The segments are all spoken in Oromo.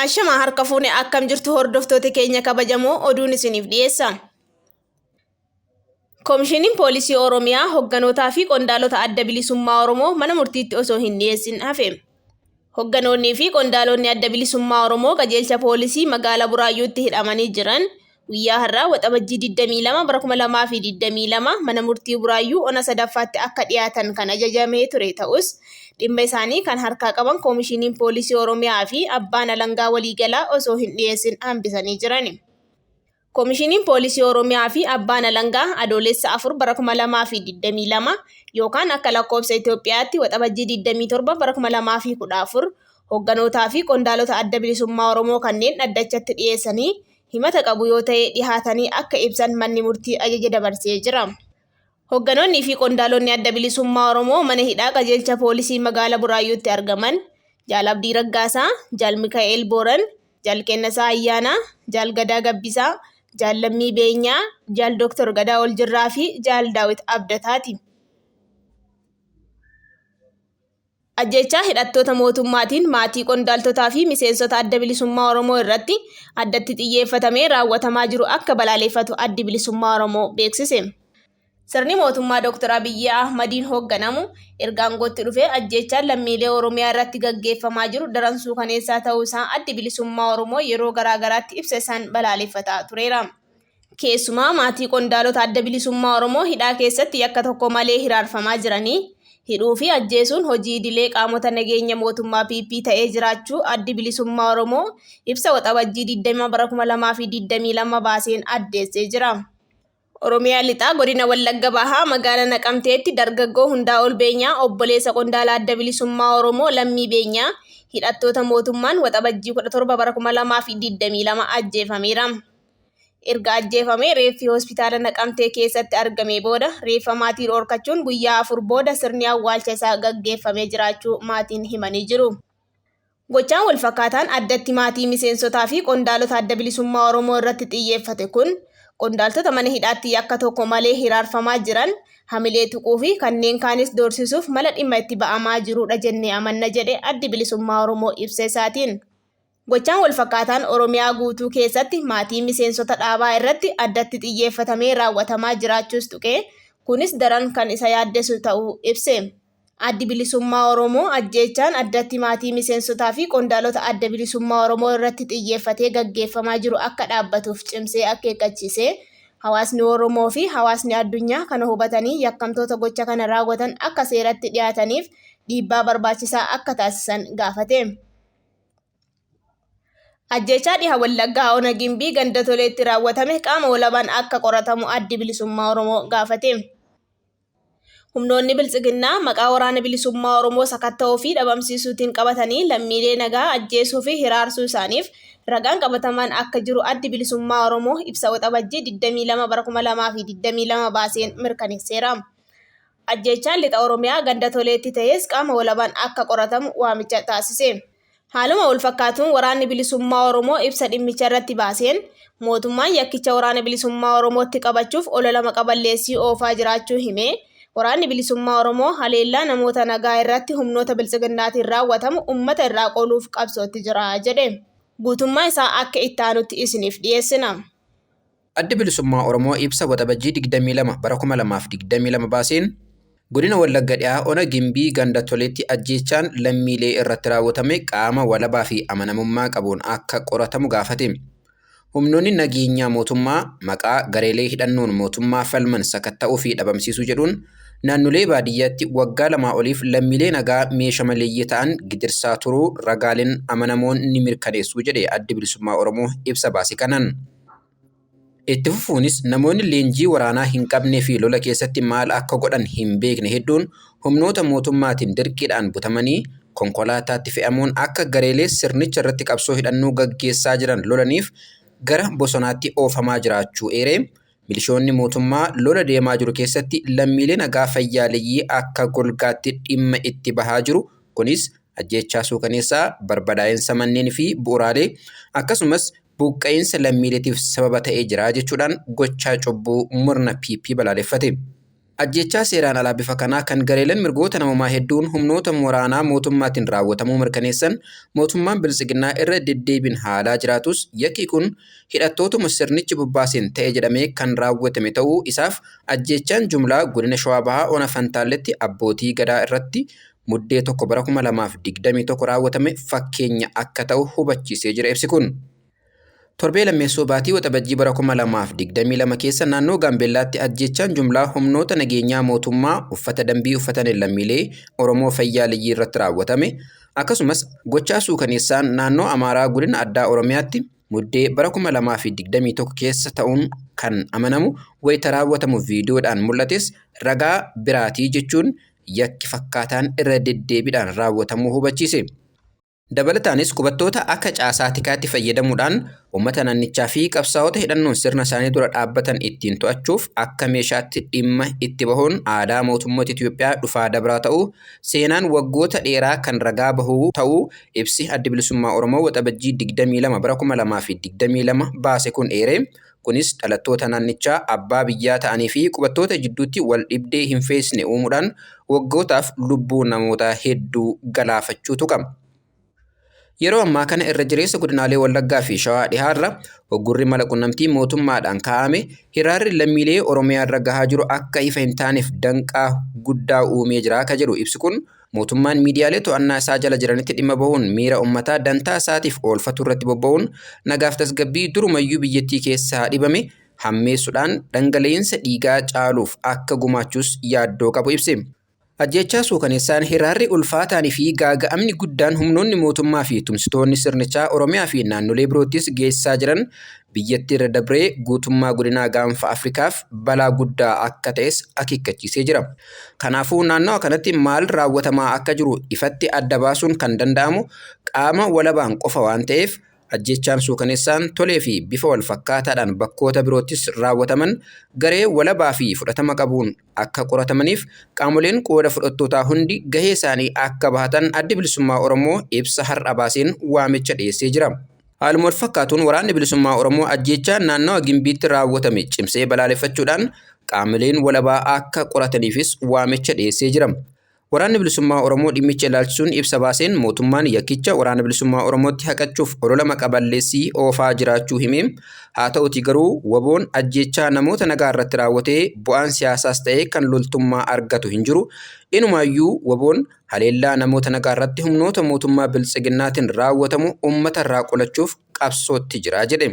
Ashama harka fuune akkam jirtu hordoftoota keenya kabajamoo oduun isiniif dhiyeessa. Koomishiniin Poolisii Oromiyaa hogganootaa fi qondaalota adda bilisummaa Oromoo mana murtiitti osoo hin dhiyeessin hafe. Hogganoonnii fi qondaalonni adda bilisummaa Oromoo qajeelcha poolisii magaalaa Buraayyuutti hidhamanii jiran guyyaa har'aa waxabajjii 22 bara 2022 mana murtii Buraayyuu ona sadaffaatti akka dhiyaatan kan ajajamee ture ta'us dhimma isaanii kan harkaa qaban koomishiniin Poolisii Oromiyaa fi abbaan alangaa waliigalaa osoo hin dhiyeessin hambisanii jiran. Koomishiniin Poolisii Oromiyaa fi abbaan alangaa adoolessa 4 bara 2022 yookaan akka lakkoofsa Itoophiyaatti waxabajjii 27 bara 2014 hogganootaa fi qondaalota adda bilisummaa Oromoo kanneen dhaddachatti dhiyeessanii himata qabu yoo ta'e dhihaatanii akka ibsan manni murtii ajaja dabarsee jira. Hogganoonnii fi qondaalonni adda bilisummaa Oromoo mana hidhaa qajeelcha poolisii magaalaa Buraayyuutti argaman Jaal Abdii Raggaasaa, Jaal Mikaa'el Booran, Jaal Kennasaa Ayyaanaa, Jaal Gadaa Gabbisaa, Jaal Lammii Beenyaa, Jaal Dr. Gadaa Oljirraa fi Jaal Daawit Abdataati. Ajjechaa hidhattoota mootummaatiin maatii qondaaltotaa fi miseensota adda bilisummaa Oromoo irratti addatti xiyyeeffatamee raawwatamaa jiru akka balaaleffatu addi bilisummaa Oromoo beeksise. Sirni mootummaa Dr. Abiyyi Ahmadiin hoogganamu erga aangootti dhufee ajjechaan lammiilee Oromiyaa irratti gaggeeffamaa jiru daran suukaneessaa ta'uu isaa addi bilisummaa Oromoo yeroo garaagaraatti ibsa isaan balaaleffataa tureera. Keessumaa maatii qondaalota adda bilisummaa Oromoo hidhaa keessatti yakka tokko malee hiraarfamaa jiranii hidhuu fi ajjeesuun hojii idilee qaamota nageenya mootummaa PP ta'ee jiraachuu addi bilisummaa Oromoo ibsa waxabajjii 20 bara 2022 baaseen addeessee jira. Oromiyaa lixaa godina Wallagga Bahaa magaalaa Naqamteetti dargaggoo Hundaa'ol Beenyaa obboleessa qondaala adda bilisummaa Oromoo Lammii Beenyaa hidhattoota mootummaan waxabajjii 17 bara 2022 ajjeefameera. Erga ajjeefamee reeffi hospitaala Naqamtee keessatti argamee booda reeffa maatii dhorkachuun guyyaa 4 booda sirni awwaalcha isaa gaggeeffamee jiraachuu maatiin himanii jiru. Gochaan wal fakkaataan addatti maatii miseensotaa fi qondaalota adda bilisummaa Oromoo irratti xiyyeeffate kun qondaaltota mana hidhaatti yakka tokko malee hiraarfamaa jiran hamilee tuquu fi kanneen kaanis doorsisuuf mala dhimma itti ba'amaa jirudha jennee amanna jedhe addi bilisummaa Oromoo ibsa isaatiin. Gochaan wal fakkaataan Oromiyaa guutuu keessatti maatii miseensota dhaabaa irratti addatti xiyyeeffatamee raawwatamaa jiraachuus tuqee kunis daran kan isa yaaddeessu ta'uu ibse. Addi bilisummaa Oromoo ajjechaan addatti maatii miseensotaa fi qondaalota adda bilisummaa Oromoo irratti xiyyeeffatee gaggeeffamaa jiru akka dhaabbatuuf cimsee akeekkachiisee hawaasni Oromoo fi hawaasni addunyaa kana hubatanii yakkamtoota gocha kana raawwatan akka seeratti dhiyaataniif dhiibbaa barbaachisaa akka taasisan gaafate. Ajjechaa dhiha Wallaggaa Ona Gimbii ganda toleetti raawwatame qaama walabaan akka qoratamu addi bilisummaa Oromoo gaafate. Humnoonni biltsiginnaa maqaa waraana bilisummaa Oromoo sakatta'uu fi dhabamsiisuutiin qabatanii lammiilee nagaa ajjeesuu fi hiraarsuu isaaniif ragaan qabatamaan akka jiru addi bilisummaa Oromoo ibsa waxabajjii 22 bara 2022 baaseen mirkaneesseera. Ajjechaan lixa Oromiyaa ganda toleetti ta'es qaama walabaan akka qoratamu waamicha taasise. Haaluma wal fakkaatuun waraanni bilisummaa Oromoo ibsa dhimmicha irratti baaseen mootummaan yakkicha waraana bilisummaa Oromootti qabachuuf olola maqaballeessii oofaa jiraachuu himee waraanni bilisummaa Oromoo haleellaa namoota nagaa irratti humnoota biltsiginnaatiin raawwatamu uummata irraa qoluuf qabsootti jira jedhe. Guutummaa isaa akka itti aanutti isiniif dhiyeessina. Addi bilisummaa Oromoo ibsa waxabajjii 22 bara 2022 baaseen godina Wallagga Dhihaa Ona Gimbii ganda toleetti ajjechaan lammiilee irratti raawwatame qaama walabaa fi amanamummaa qabuun akka qoratamu gaafate. Humnoonni nageenyaa mootummaa maqaa gareelee hidhannoon mootummaa falman sakatta'uu fi dhabamsiisuu jedhuun naannolee baadiyyaatti waggaa 2 oliif lammiilee nagaa meeshaa maleeyyii ta'an gidirsaa turuu ragaaleen amanamoon ni mirkaneessuu jedhe addi bilisummaa Oromoo ibsa baase kanaan. Itti fufuunis namoonni leenjii waraanaa hin qabnee fi lola keessatti maal akka godhan hin beekne hedduun humnoota mootummaatiin dirqiidhaan butamanii konkolaataatti fe'amuun akka gareelee sirnicha irratti qabsoo hidhannoo gaggeessaa jiran lolaniif gara bosonaatti oofamaa jiraachuu eeree milishoonni mootummaa lola deemaa jiru keessatti lammiilee nagaa fayyaaleeyyii akka golgaatti dhimma itti bahaa jiru. Kunis ajjechaa suukaneessaa, barbadaa'insa manneen fi bu'uuraalee akkasumas buqqa'insa lammiileetiif sababa ta'ee jira jechuudhaan gochaa cubbuu murna PP balaaleffate. Ajjechaa seeraan alaa bifa kanaa kan gareeleen mirgoota namummaa hedduun humnoota waraanaa mootummaatiin raawwatamuu mirkaneessan mootummaan bilisiginnaa irra deddeebiin haalaa jiraatus yakki kun hidhattootuma sirnichi bobbaaseen ta'e jedhamee kan raawwatame ta'uu isaaf ajjechaan jumlaa godina Shawaa Bahaa Ona Fantaalletti abbootii gadaa irratti muddee 1 bara 2021 raawwatame fakkeenya akka ta'u hubachiisee jira ibsi kun. Torbee lammeessoo baatii waxabajjii bara 2022 keessa naannoo Gaambeellaatti ajjechaan jumlaa humnoota nageenyaa mootummaa uffata dambii uffatan lammiilee Oromoo Fayyaaliyyii irratti raawwatame. Akkasumas gochaa suukaneessaan naannoo Amaaraa godina addaa Oromiyaatti muddee bara 2021 keessa ta'uun kan amanamu wayita raawwatamu viidiyoodhaan mul'ates ragaa biraatii jechuun yakki fakkaataan irra deddeebiidhaan raawwatamuu hubachiise. Dabalataanis qubattoota akka caasaa tikaatti fayyadamuudhaan uummata naannichaa fi qabsaa'ota hidhannoon sirna isaanii dura dhaabbatan ittiin to'achuuf akka meeshaatti dhimma itti bahuun aadaa mootummoota Itoophiyaa dhufaa dabraa ta'uu seenaan waggoota dheeraa kan ragaa bahuu ta'uu ibsi Adda Bilisummaa Oromoo waxabajjii 22 bara 2022 baase kun eeree. Kunis dhalattoota naannichaa abbaa biyyaa ta'anii fi qubattoota jidduutti wal dhibdee hin feesne uumuudhaan waggootaaf lubbuu namoota hedduu galaafachuutu qaba. Yeroo ammaa kana irra jireessa godinaalee Wallaggaa fi Shawaa dhihaarra hoggurri mala qunnamtii mootummaadhaan kaa'ame hiraarri lammiilee Oromiyaa irra gahaa jiru akka ifa hin taaneef danqaa guddaa uumee jira akka jedhu ibsi kun mootummaan miidiyaalee to'annaa isaa jala jiranitti dhimma bahuun miira uummataa dantaa isaatiif oolfatu irratti bobba'uun nagaaf tasgabbii durumayyuu biyyattii keessaa dhibame hammeessuudhaan dhangala'insa dhiigaa caaluuf akka gumaachuus yaaddoo qabu ibse. Ajjechaa suukaneessaan hiraarri ulfaataanii fi gaaga'amni guddaan humnoonni mootummaa fi tumsitoonni sirnichaa Oromiyaa fi naannolee biroottis geessisaa jiran biyyattii irra dabree guutummaa godinaa gaanfa Afrikaaf balaa guddaa akka ta'es akeekkachiisee jira. Kanaafuu naannawa kanatti maal raawwatamaa akka jiru ifatti adda baasuun kan danda'amu qaama walabaan qofa waan ta'eef ajjechaan suukaneessaan tolee fi bifa wal fakkaataadhaan bakkoota biroottis raawwataman garee walabaa fi fudhatama qabuun akka qoratamaniif qaamoleen qooda fudhattootaa hundi gahee isaanii akka bahatan Adda Bilisummaa Oromoo ibsa har'a baaseen waamicha dhiyeessee jira. Haaluma wal fakkaatuun waraanni Bilisummaa Oromoo ajjechaa naannawa Gimbiitti raawwatame cimsee balaaleffachuudhaan qaamoleen walabaa akka qorataniifis waamicha dhiyeessee jira. Waraanni Bilisummaa Oromoo dhimmicha ilaalchisuun ibsa baaseen mootummaan yakkicha waraana Bilisummaa Oromootti haqachuuf olola maqaballeessii oofaa jiraachuu himee haa ta'uti garuu waboon ajjechaa namoota nagaa irratti raawwatee bu'aan siyaasaas ta'ee kan loltummaa argatu hin jiru. Inumaayyuu waboon haleellaa namoota nagaa irratti humnoota mootummaa bilisiginnaatiin raawwatamu uummata irraa qolachuuf qabsootti jira jedhe.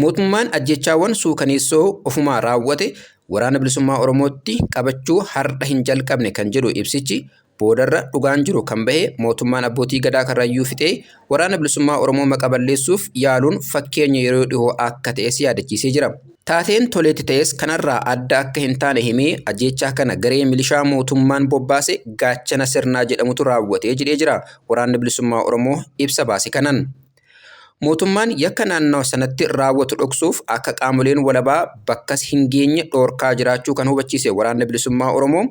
Mootummaan ajjechaawwan suukaneessoo ofumaa raawwate waraana Bilisummaa Oromootti qabachuu har'a hin jalqabne kan jedhu ibsichi boodarra dhugaan jiru kan bahe mootummaan abbootii gadaa karrayyuu fixee waraana Bilisummaa Oromoo maqaballeessuuf yaaluun fakkeenya yeroo dhihoo akka ta'es yaadachiisee jira. Taateen toleetti ta'es kanarraa adda akka hin taane himee ajjechaa kana garee milishaa mootummaan bobbaase gaachana sirnaa jedhamutu raawwatee jedhee jira waraanni Bilisummaa Oromoo ibsa baase kanan. Mootummaan yakka naannawa sanatti raawwatu dhoksuuf akka qaamoleen walabaa bakkas hin geenye dhoorkaa jiraachuu kan hubachiise waraanni Bilisummaa Oromoo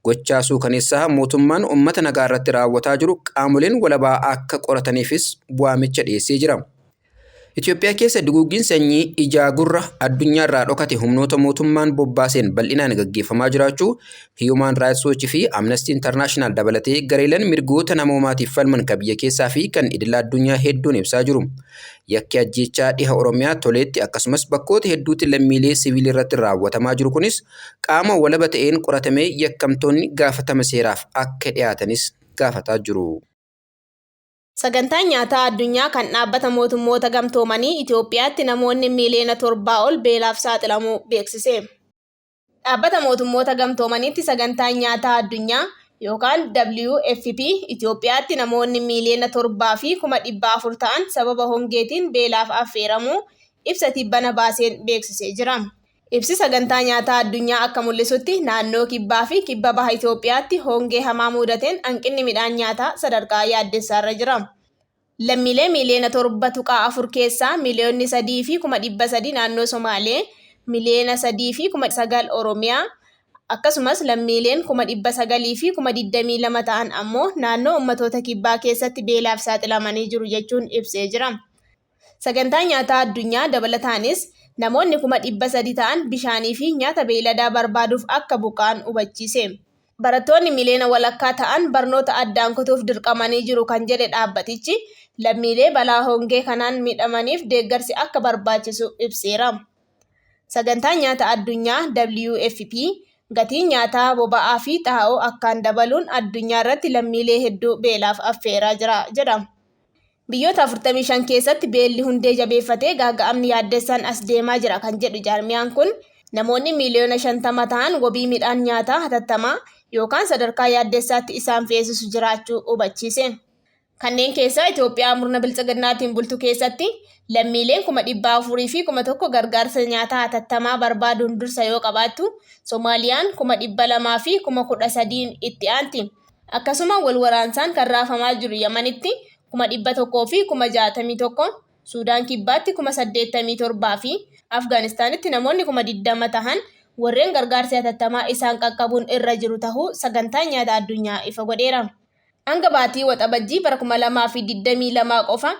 gochaa suukaneessaa mootummaan uummata nagaa irratti raawwataa jiru qaamoleen walabaa akka qorataniifis waamicha dhiyeessee jira. Itoophiyaa keessa duguuggiin sanyii ijaa gurra addunyaa irraa dhokate humnoota mootummaan bobbaaseen bal'inaan gaggeeffamaa jiraachuu Human Rights Watch fi Amnesty International dabalatee gareeleen mirgoota namoomaatiif falman kan biyya keessaa fi kan idil addunyaa hedduun ibsaa jiru. Yakki ajjechaa dhiha Oromiyaa toleetti akkasumas bakkoota hedduutti lammiilee siviilii irratti raawwatamaa jiru kunis qaama walaba ta'een qoratamee yakkamtoonni gaafatama seeraaf akka dhiyaatanis gaafataa jiru. Sagantaan nyaataa addunyaa kan dhaabbata mootummoota gamtoomanii Itoophiyaatti namoonni miliyoona 7 ol beelaaf saaxilamuu beeksise. Dhaabbata mootummoota gamtoomaniitti sagantaan nyaataa addunyaa yookaan WFP Itoophiyaatti namoonni miliyoona 7 fi 400,000 ta'an sababa hongeetiin beelaaf affeeramuu ibsa tibbana baaseen beeksisee jira. Ibsi sagantaa nyaataa addunyaa akka mul'isutti naannoo kibbaa fi kibba baha Itoophiyaatti hongee hamaa mudateen hanqinni midhaan nyaataa sadarkaa yaaddessaarra jira. Lammiilee miliyoona 7.4 keessaa miliyoonni 3 fi 300,000 naannoo Somaalee, miliyoona 3 fi 900 Oromiyaa, akkasumas lammiileen 900,000 fi 22,000 ta'an ammoo naannoo ummatoota kibbaa keessatti beelaaf saaxilamanii jiru jechuun ibsee jira. Sagantaan nyaataa addunyaa dabalataanis namoonni 300,000 ta'an bishaanii fi nyaata beeyladaa barbaaduuf akka buqqa'an hubachiise. Barattoonni miliyoona walakkaa ta'an barnoota addaan kutuuf dirqamanii jiru kan jedhe dhaabbatichi lammiilee balaa hongee kanaan miidhamaniif deeggarsi akka barbaachisu ibseera. Sagantaan nyaata addunyaa WFP gatiin nyaataa boba'aa fi xaa'oo akkaan dabaluun addunyaa irratti lammiilee hedduu beelaaf affeeraa jira jedhama. Biyyoota 45 keessatti beelli hundee jabeeffatee gaaga'amni yaaddessaan as deemaa jira kan jedhu jaarmiyaan kun namoonni miliyoona 50 ta'an wabii midhaan nyaataa hatattamaa yookaan sadarkaa yaaddessaatti isaan feesisu jiraachuu hubachiise. Kanneen keessaa Itoophiyaa murna biltsiginnaatiin bultu keessatti lammiileen 400,000 fi 1,000 gargaarsa nyaataa hatattamaa barbaaduun dursa yoo qabaattu, Soomaaliyaan 200,000 fi 13,000 itti aanti. Akkasuma walwaraansaan kan raafamaa jiru Yamanitti 100,000 fi 61,000, Suudaan Kibbaatti 87,000 fi Afgaanistaanitti namoonni 20,000 ta'an warreen gargaarsa hatattamaa isaan qaqqabuun irra jiru tahuu sagantaan nyaata addunyaa ifa godheera. Hanga baatii waxabajjii bara 2022 qofa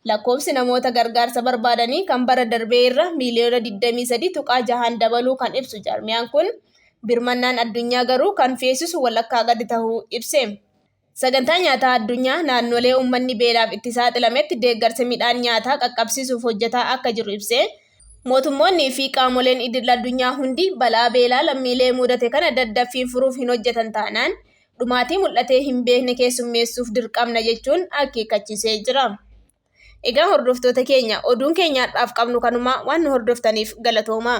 lakkoofsi namoota gargaarsa barbaadanii kan bara darbee irra miliyoona 23.6 dabaluu kan ibsu jaarmiyaan kun birmannaan addunyaa garuu kan feesisu walakkaa gadi tahuu ibse. Sagantaan nyaataa addunyaa naannolee uummanni beelaaf itti saaxilametti deeggarsa midhaan nyaataa qaqqabsiisuuf hojjetaa akka jiru ibse. Mootummoonnii fi qaamoleen idil addunyaa hundi balaa beelaa lammiilee mudate kana daddaffiin furuuf hin hojjetan taanaan dhumaatii mul'atee hin beekne keessummeessuuf dirqamna jechuun akeekkachiisee jira. Egaa hordoftoota keenya oduun keenya har'aaf qabnu kanuma waan nu hordoftaniif galatoomaa.